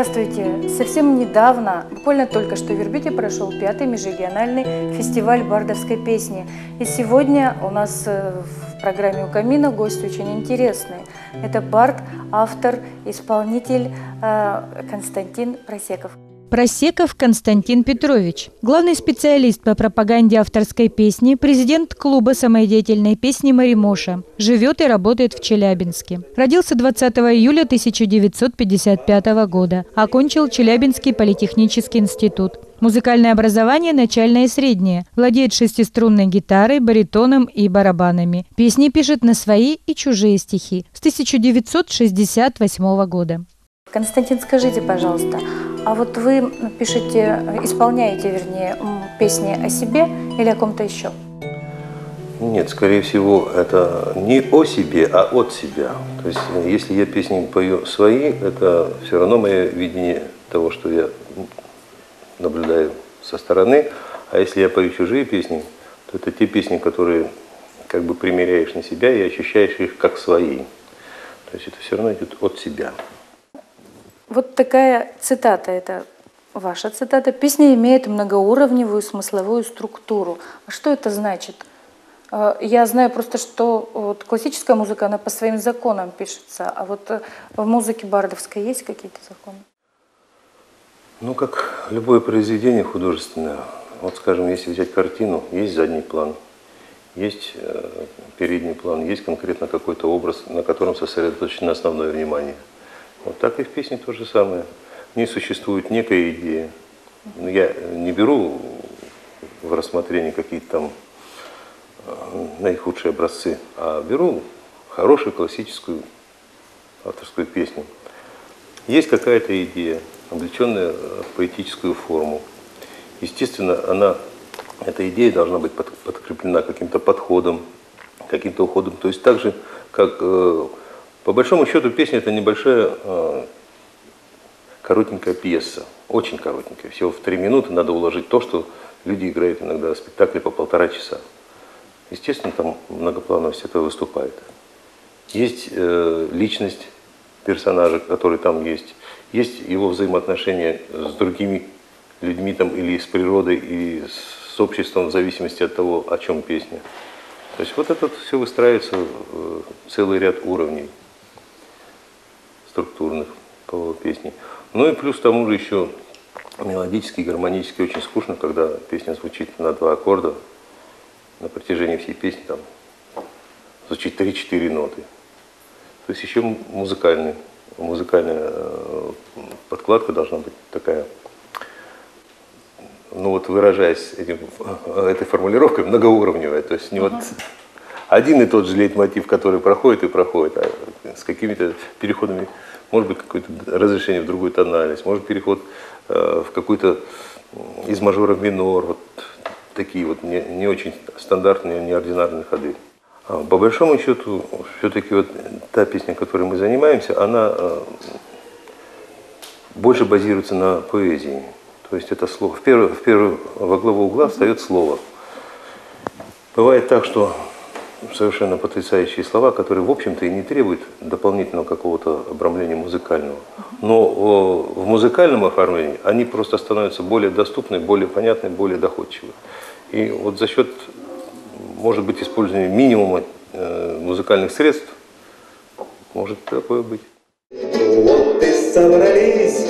Здравствуйте! Совсем недавно, буквально только что в Ирбите прошел 5-й межрегиональный фестиваль бардовской песни. И сегодня у нас в программе «У камина» гость очень интересный. Это бард, автор, исполнитель Константин Просеков. Просеков Константин Петрович, главный специалист по пропаганде авторской песни, президент клуба самодеятельной песни «Маримоша». Живет и работает в Челябинске. Родился 20 июля 1955 года. Окончил Челябинский политехнический институт. Музыкальное образование начальное и среднее. Владеет шестиструнной гитарой, баритоном и барабанами. Песни пишет на свои и чужие стихи. С 1968 года. Константин, скажите, пожалуйста, а вот вы пишете, исполняете, вернее, песни о себе или о ком-то еще? Нет, скорее всего, это не о себе, а от себя. То есть, если я песни пою свои, это все равно мое видение того, что я наблюдаю со стороны. А если я пою чужие песни, то это те песни, которые как бы примеряешь на себя и ощущаешь их как свои. То есть это все равно идет от себя. Вот такая цитата, это ваша цитата. Песня имеет многоуровневую смысловую структуру. А что это значит? Я знаю просто, что вот классическая музыка, она по своим законам пишется, а вот в музыке бардовской есть какие-то законы? Ну, как любое произведение художественное, вот, скажем, если взять картину, есть задний план, есть передний план, есть конкретно какой-то образ, на котором сосредоточено основное внимание. Вот так и в песне то же самое. В ней существует некая идея. Я не беру в рассмотрение какие-то там наихудшие образцы, а беру хорошую классическую авторскую песню. Есть какая-то идея, облеченная в поэтическую форму. Естественно, эта идея должна быть подкреплена каким-то подходом, каким-то уходом. То есть так же, как по большому счету песня – это небольшая коротенькая пьеса, очень коротенькая. Всего в 3 минуты надо уложить то, что люди играют иногда в спектакле по 1,5 часа. Естественно, там многоплановость этого выступает. Есть личность персонажа, который там есть. Есть его взаимоотношения с другими людьми там, или с природой, и с обществом, в зависимости от того, о чем песня. То есть вот это все выстраивается в целый ряд уровней структурных по песне. Ну и плюс к тому же еще мелодически, гармонически очень скучно, когда песня звучит на 2 аккорда. На протяжении всей песни там звучит 3-4 ноты. То есть еще музыкальная подкладка должна быть такая, ну вот выражаясь этой формулировкой, многоуровневая. То есть не вот один и тот же лейтмотив, который проходит и проходит, а с какими-то переходами, может быть, какое-то разрешение в другую тональность, может переход в какой-то из мажора в минор, вот такие вот не очень стандартные, неординарные ходы. По большому счету, все-таки вот та песня, которой мы занимаемся, она больше базируется на поэзии. То есть это слово. Во главу угла встает слово. Бывает так, что совершенно потрясающие слова, которые, в общем-то, и не требуют дополнительного какого-то обрамления музыкального. Но в музыкальном оформлении они просто становятся более доступны, более понятны, более доходчивы. И вот за счет, может быть, использования минимума музыкальных средств, может такое быть. Вот и собрались,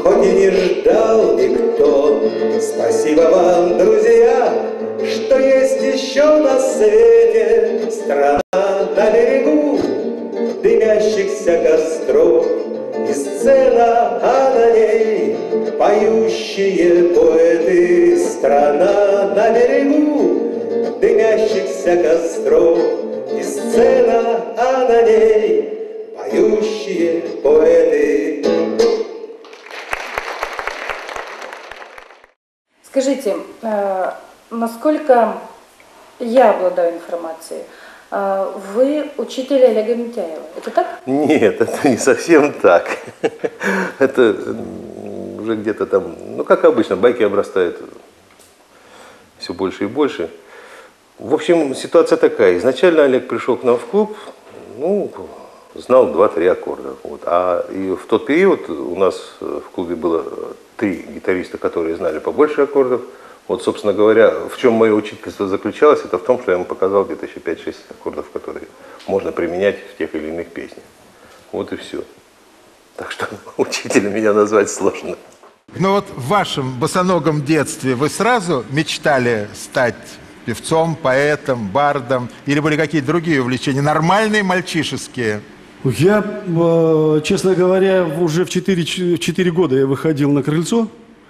хоть и не ждал никто. Спасибо вам, друзья, что есть еще на свете страна на берегу дымящихся костров и сцена, а на ней поющие поэты. Страна на берегу дымящихся костров и сцена, а на ней поющие поэты. Скажите, насколько я обладаю информацией, вы учитель Олега Митяева, это так? Нет, это не совсем так. Это уже где-то там, ну как обычно, байки обрастают все больше и больше. В общем, ситуация такая. Изначально Олег пришел к нам в клуб, ну, знал 2-3 аккорда. Вот. И в тот период у нас в клубе было 3 гитариста, которые знали побольше аккордов. Вот, собственно говоря, в чем мое учительство заключалось, это в том, что я ему показал где-то еще 5-6 аккордов, которые можно применять в тех или иных песнях. Вот и все. Так что учителем меня назвать сложно. Ну вот в вашем босоногом детстве вы сразу мечтали стать певцом, поэтом, бардом? Или были какие-то другие увлечения, нормальные мальчишеские? Я, честно говоря, уже в 4 года я выходил на крыльцо.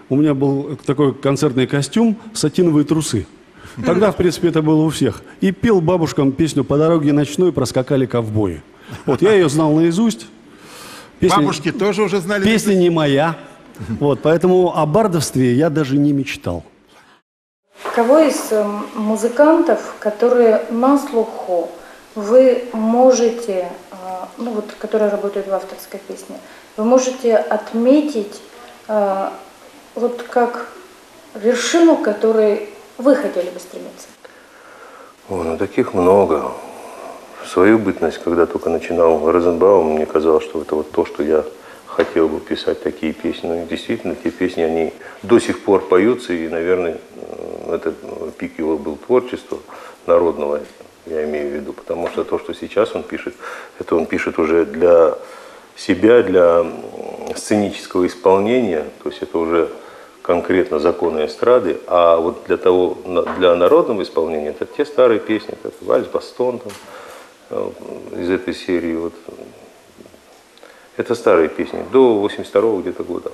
У меня был такой концертный костюм, сатиновые трусы. Тогда, в принципе, это было у всех. И пел бабушкам песню «По дороге ночной проскакали ковбои». Вот, я ее знал наизусть. Бабушки тоже уже знали? Песня не моя. Вот, поэтому о бардовстве я даже не мечтал. Кого из музыкантов, которые на слуху, вы можете, ну вот, которые работают в авторской песне, вы можете отметить вот как вершину, к которой вы хотели бы стремиться? О, ну таких много. В свою бытность, когда только начинал Розенбаум, мне казалось, что это вот то, что я хотел бы писать, такие песни. Но действительно, те песни, они до сих пор поются, и, наверное, это пик его был творчества народного, я имею в виду, потому что то, что сейчас он пишет, это он пишет уже для себя, для сценического исполнения, то есть это уже конкретно законы эстрады, а вот для народного исполнения это те старые песни, как «Вальс Бастон», там, из этой серии, вот. Это старые песни, до 82-го где-то года.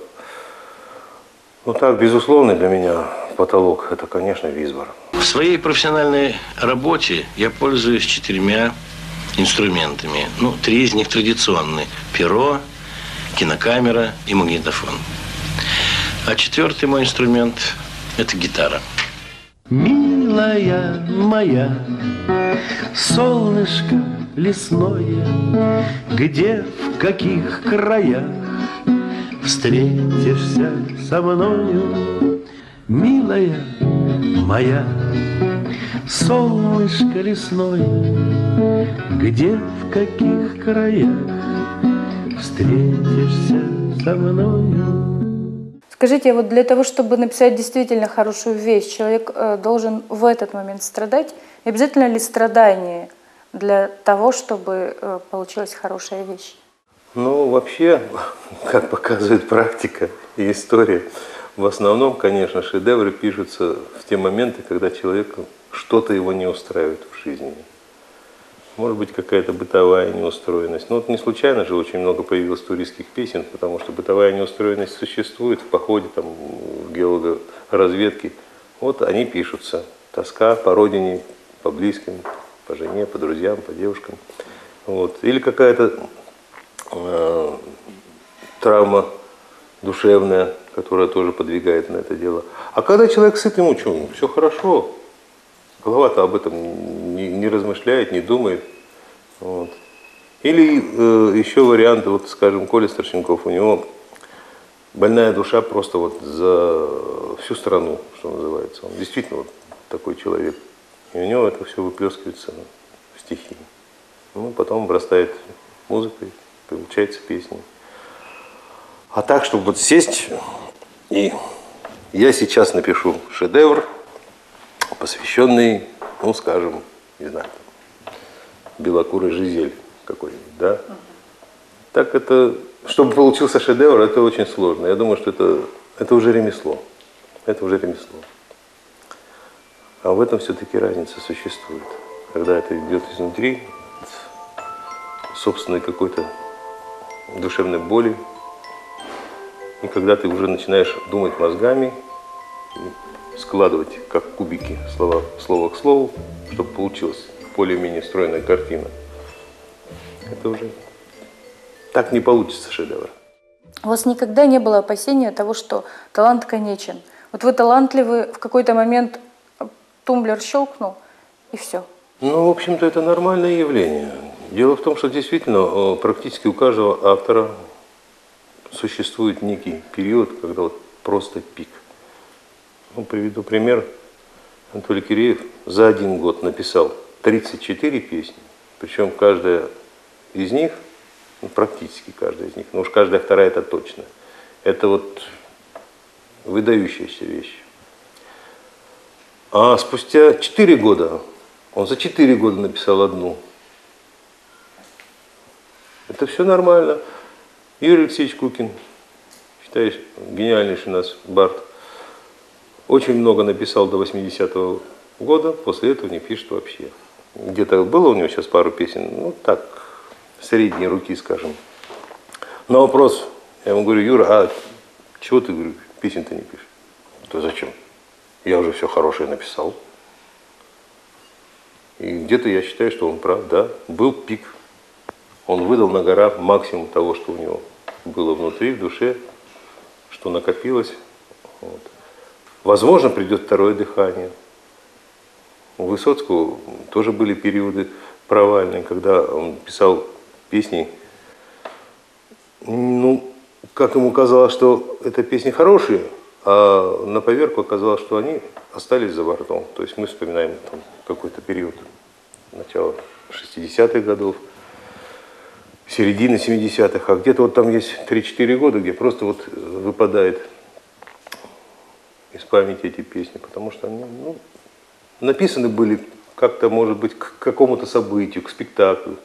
Ну так, безусловно, для меня потолок – это, конечно, Висбор. В своей профессиональной работе я пользуюсь 4 инструментами. Ну, 3 из них традиционные – перо, кинокамера и магнитофон. А 4-й мой инструмент – это гитара. Милая моя, солнышко лесное, где, в каких краях встретишься со мною, милая моя, солнышко лесное, где, в каких краях встретишься со мною. Скажите, вот для того, чтобы написать действительно хорошую вещь, человек должен в этот момент страдать? И обязательно ли страдание для того, чтобы получилась хорошая вещь? Ну, вообще, как показывает практика и история, в основном, конечно, шедевры пишутся в те моменты, когда человеку что-то его не устраивает в жизни. Может быть, какая-то бытовая неустроенность. Но вот не случайно же очень много появилось туристских песен, потому что бытовая неустроенность существует в походе, там, в геологоразведке. Вот они пишутся. Тоска по родине, по близким, по жене, по друзьям, по девушкам. Вот. Или какая-то травма душевная, которая тоже подвигает на это дело. А когда человек сыт, ему что? Все хорошо. Голова-то об этом не размышляет, не думает. Вот. Или еще вариант, вот, скажем, Коля Старченков, у него больная душа просто вот за всю страну, что называется. Он действительно вот такой человек. И у него это все выплескивается в стихи. Ну, потом обрастает музыкой, получается песня. А так, чтобы вот сесть, и я сейчас напишу шедевр, посвященный, ну, скажем, не знаю, белокурый Жизель какой-нибудь, да? Так это, чтобы получился шедевр, это очень сложно. Я думаю, что это уже ремесло. Это уже ремесло. А в этом все-таки разница существует. Когда это идет изнутри, от собственной какой-то душевной боли, и когда ты уже начинаешь думать мозгами, складывать как кубики слово к слову, чтобы получилась более-менее стройная картина. Это уже так не получится шедевр. У вас никогда не было опасения того, что талант конечен? Вот вы талантливы, в какой-то момент тумблер щелкнул, и все. Ну, в общем-то, это нормальное явление. Дело в том, что действительно практически у каждого автора существует некий период, когда вот просто пик. Ну, приведу пример. Анатолий Киреев за 1 год написал 34 песни, причем каждая из них Ну, практически каждая из них. Но уж каждая вторая это точно. Это вот выдающаяся вещь. А спустя 4 года, он за 4 года написал одну. Это все нормально. Юрий Алексеевич Кукин, считаешь, гениальнейший у нас бард, очень много написал до 80-го года, после этого не пишет вообще. Где-то было у него сейчас пару песен, ну так, средней руки, скажем. На вопрос, я ему говорю: Юра, а чего ты, говорю, песен-то не пишешь? То зачем? Я уже все хорошее написал. И где-то я считаю, что он прав, да, был пик. Он выдал на гора максимум того, что у него было внутри, в душе, что накопилось. Вот. Возможно, придет второе дыхание. У Высоцкого тоже были периоды провальные, когда он писал песни. Ну, как ему казалось, что это песни хорошие, а на поверку оказалось, что они остались за бортом. То есть мы вспоминаем там какой-то период начала 60-х годов, середины 70-х, а где-то вот там есть 3-4 года, где просто вот выпадает из памяти эти песни, потому что они, ну, написаны были как-то, может быть, к какому-то событию, к спектаклю.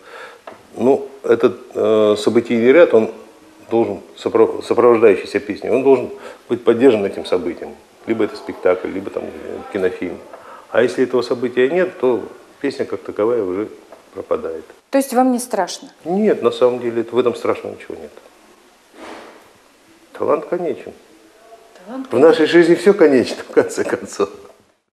Ну, этот событийный ряд, он должен, сопровождающийся песней, он должен быть поддержан этим событием. Либо это спектакль, либо там кинофильм. А если этого события нет, то песня как таковая уже пропадает. То есть вам не страшно? Нет, на самом деле в этом страшного ничего нет. Талант конечен. В нашей жизни все конечно, в конце концов.